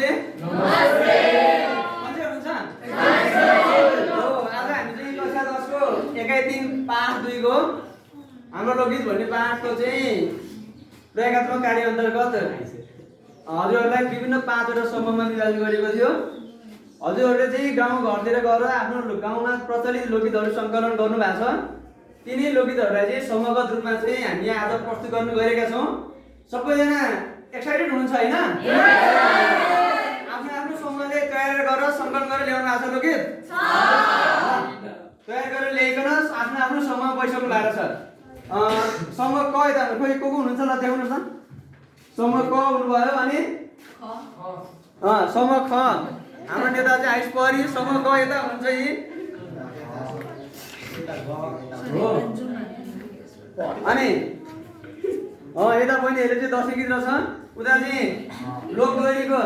नमस्ते नमस्ते मन्दिर हुनुहुन्छ हो आज हामी चाहिँ कक्षा 10 को एकाइ 3 5 2 को हाम्रो लोकगीत भन्ने पाठको चाहिँ प्रयोगात्मक कार्य अन्तर्गत हजुरहरूलाई विभिन्न 5 वटा समूहमा विभाजन गरिएको थियो। हजुरहरूले चाहिँ गाउँ घरतिर गएर आफ्नो गाउँमा प्रचलित लोकगीतहरू सङ्कलन गर्नु भएको छ। तिनै लोकगीतहरूलाई चाहिँ समूहगत रूपमा चाहिँ हामी आज प्रस्तुत गर्नु गएका छौँ। सबैजना एक्साइटेड हुनुहुन्छ हैन? आफ्नो आफ्नो समूहले तयार गरेर सङ्कलन गरेर ल्याउनु भएको छ लोकगीत तयार गरेर ल्याइकन आफ्नो आफ्नो समूह बैसक्नु भएको छ। समूह क यता खोइ को हुनुहुन्छ ल देखाउनुहोस् न। समूह क हुनुभयो अनि समूह ख हाम्रो नेता चाहिँ आइस परि। समूह ग यता हुनुहुन्छ यी अनि यता बहिनीहरूले चाहिँ दसैँ गीत रहेछ। उता चाहिँ लोकदोहोरीको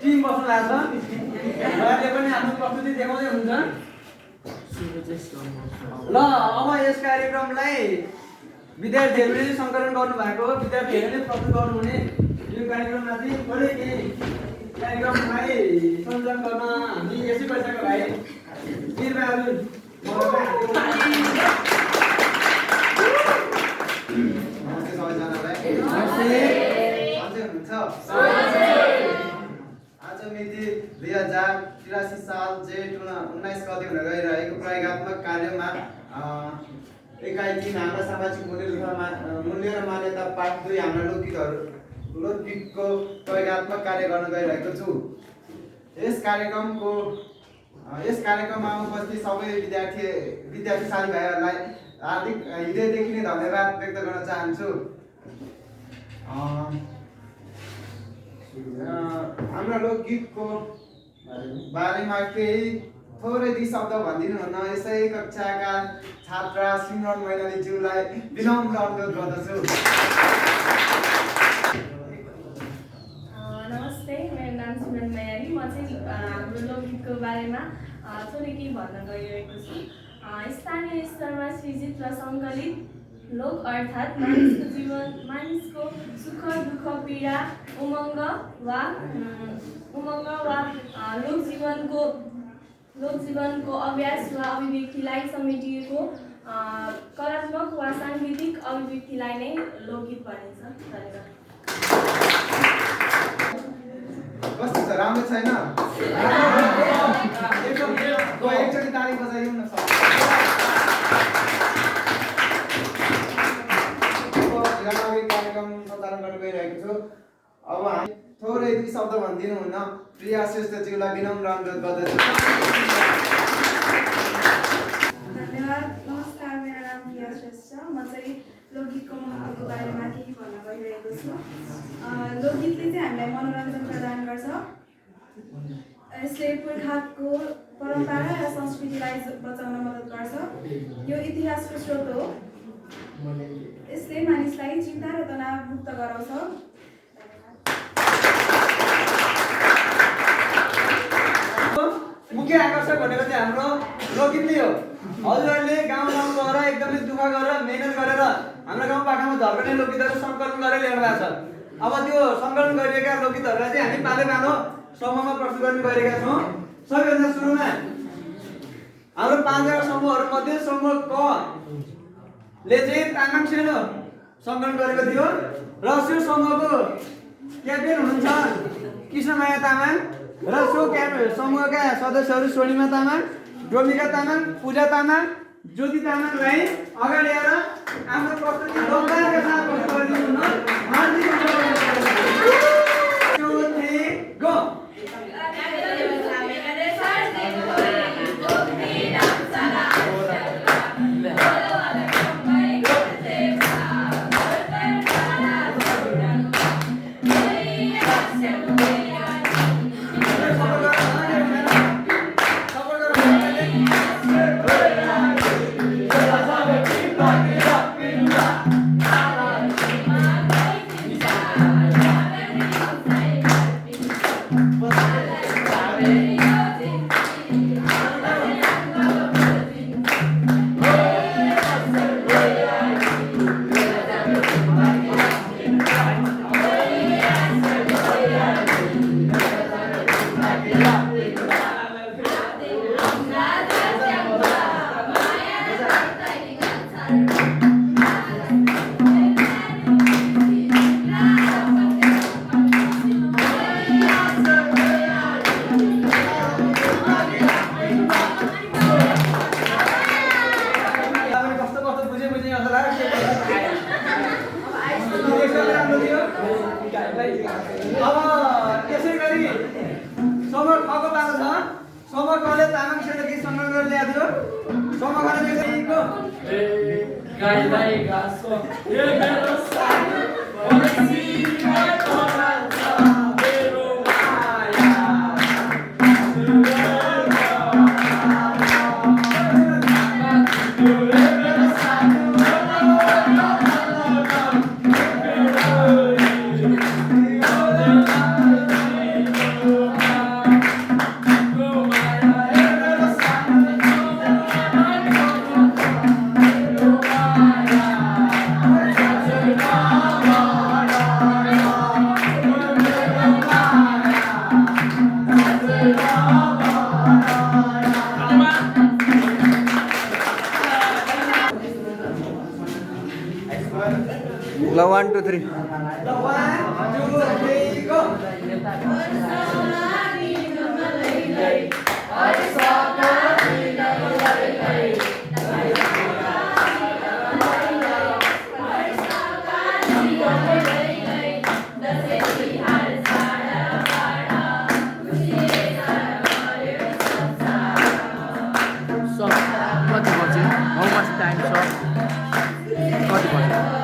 टिम बस्नु भएको छ। उहाँहरूले पनि आफ्नो प्रस्तुति देखाउँदै हुनुहुन्छ। ल अब यस कार्यक्रमलाई विद्यार्थीहरूले सङ्कलन गर्नुभएको विद्यार्थीहरूले प्रस्तुत गर्नुहुने यो कार्यक्रममा चाहिँ थोरै केही कार्यक्रमलाई सञ्चालन गर्न हामी यसै पैसाको भाइ वीरबहादुर आज मिति 2083 साल जेठ 19 गते हुन गइरहेको प्रयोगात्मक कार्यमा एकाइ 3 हाम्रा सामाजिक मूल्य र मान्यता पाठ 2 हाम्रा लोकगीतको प्रयोगात्मक कार्य गर्न गइरहेको छु। यस कार्यक्रममा उपस्थित सबै विद्यार्थी साथीभाइहरूलाई हार्दिक हृदयदेखि नै धन्यवाद व्यक्त गर्न चाहन्छु। हाम्रो लोकगीतको बारेमा केही थोरै 2 शब्द भनिदिनु हुन यसै कक्षाका छात्रा सिमरन मैनालीज्यूलाई विनम्र अनुरोध गर्दछु। नमस्ते, मेरो नाम सिमरन मैनाली। म चाहिँ हाम्रो लोकगीतको बारेमा थोरै केही भन्न गइरहेको छु। स्थानीय स्तरमा सृजित र सङ्कलित लोक अर्थात् मानिसको सुख दुःख पीडा उमङ्ग वा लोकजीवनको अभ्यास वा अभिव्यक्तिलाई समेटिएको कलात्मक वा साङ्गीतिक अभिव्यक्तिलाई नै लोकगीत भनिन्छ। धन्यवाद। कस्तो छ, राम्रो छैन? एकचोटि ताली बजाइदिउँ न। कार्यक्रम सञ्चालन गर्न गइरहेको छु। अब हामी थोरै 2 शब्द भनिदिनु हुन प्रिया श्रेष्ठज्यूलाई विनम्र अनुरोध गर्दछु। धन्यवाद। नमस्कार, मेरो नाम प्रिया श्रेष्ठ। म चाहिँ लोकगीतको महत्त्वको बारेमा केही भन्न गइरहेको छु। लोकगीतले चाहिँ हामीलाई मनोरञ्जन प्रदान गर्छ। यसले पुर्खाको परम्परा र संस्कृतिलाई बचाउन मद्दत गर्छ। यो इतिहासको स्रोत हो। यसले मानिसलाई चिन्ता र तनाव मुक्त गराउँछ। मुख्य आकर्षक भनेको चाहिँ हाम्रो लोकगीत नै हो। हजुरहरूले गाउँ गएर एकदमै दुःख गरेर मेहनत गरेर हाम्रो गाउँपाखामा झर्कने लोकगीतहरू सङ्कलन गरेर ल्याउनु भएको छ। अब त्यो सङ्कलन गरिएका लोकगीतहरूलाई चाहिँ हामी पालो समूहमा प्रस्तुत गर्न गइरहेका छौँ। सबैभन्दा सुरुमा हाम्रो 5 वटा समूहहरूमध्ये समूह क ले चाहिँ तामाङ सेनो सङ्कलन गरेको थियो र सो समूहको क्याप्टेन हुनुहुन्छ कृष्णमाया तामाङ र सो समूहका सदस्यहरू स्वर्णिमा तामाङ, डोमिका तामाङ, पूजा तामाङ, ज्योति तामाङलाई अगाडि आएर आफ्नो प्रस्तुति जोरदारका साथ प्रस्तुत गरिदिनु हुन हार्दिक अनुरोध गर्दछु। 2 3 गो। समूहले तामाङसँग गीत सङ्कलन गरेर ल्याएको थियो समूहले देखेको गाईलाई घाँस यो मेरो सानो बसिमा तराउँछ मेरो माया ल 1 2 3 ल 1 2 3 गो कति बजे हाउ मच टाइम छ कति बजे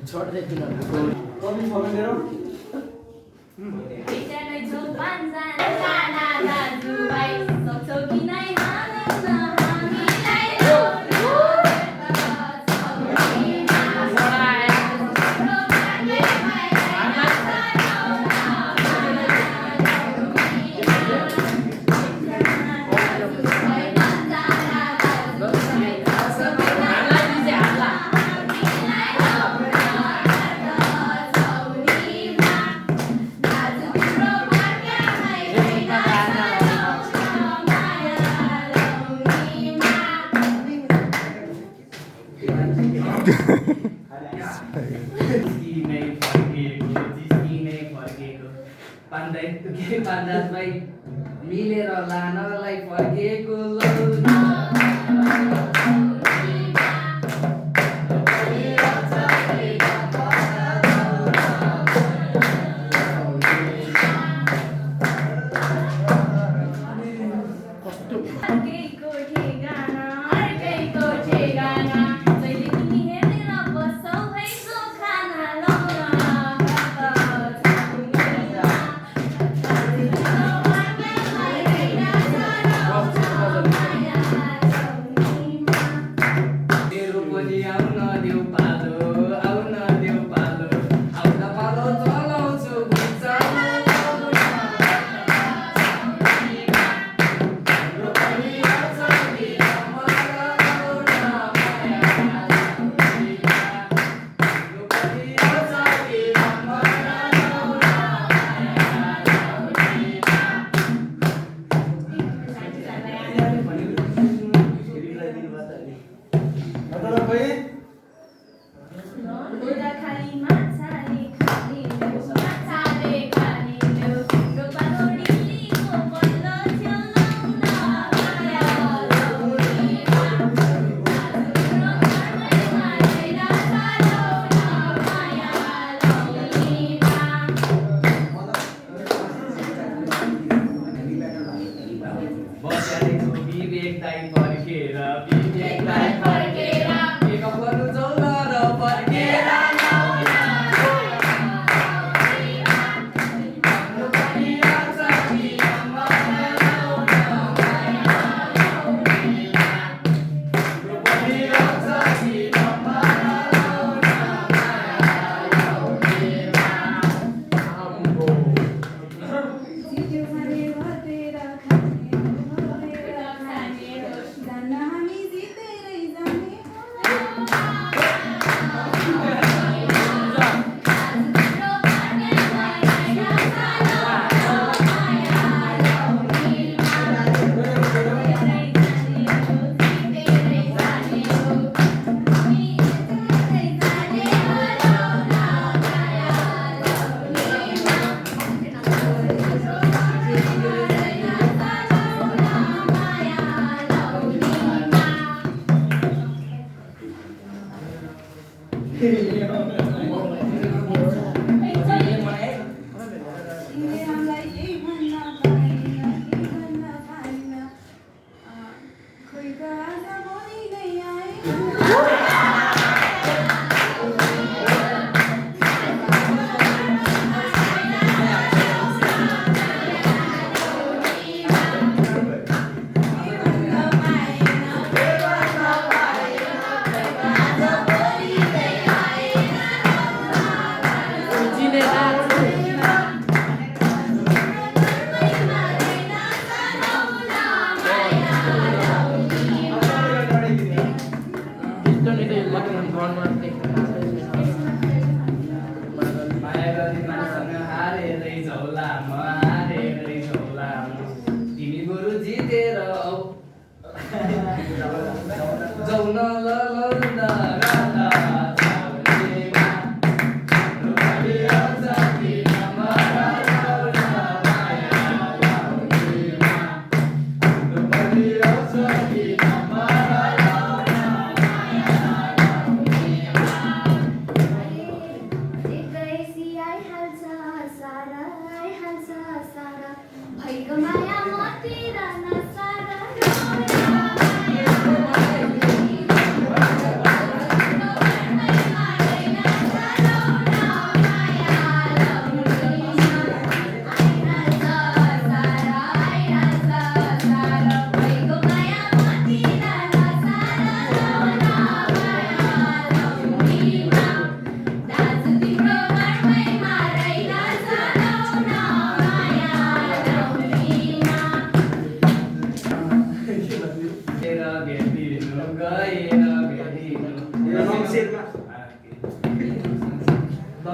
छोड़ दे तू ना कवि फर्मेन्डेरो पाण्डासलाई मिलेर लानलाई फर्केको लौ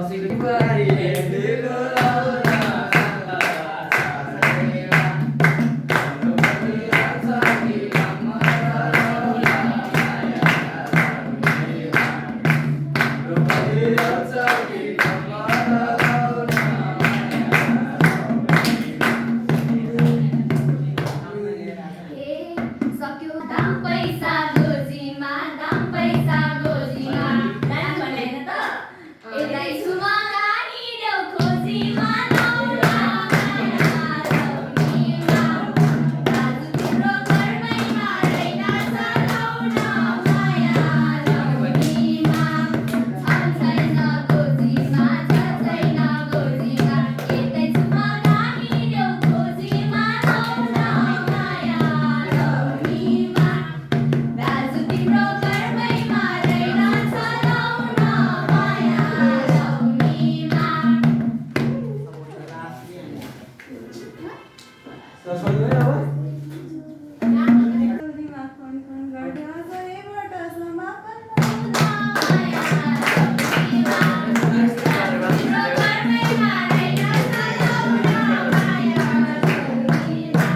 कसैको पारी डुलाउन सक्यो दाम पैसा गोजीमा दाम पैसा गोजीमा दाम भनेन त एउटै सुमा गाडी देऊ खोजीमा लाउला लौनीमा दाजु तिम्रो घरमै रहेन चलाउन माया लौनीमा छैन गोजीमा छैन गोजीमा एउटै सुमा गाडी देऊ खोजीमा लाउला माया लौनीमा दाजु तिम्रो घरमै रहेन चलाउन माया लौनीमा दिमाग फोन गर्दा सयबाट समापन माया लौनीमा तिम्रो घरमै रहेन चलाउन माया लौनीमा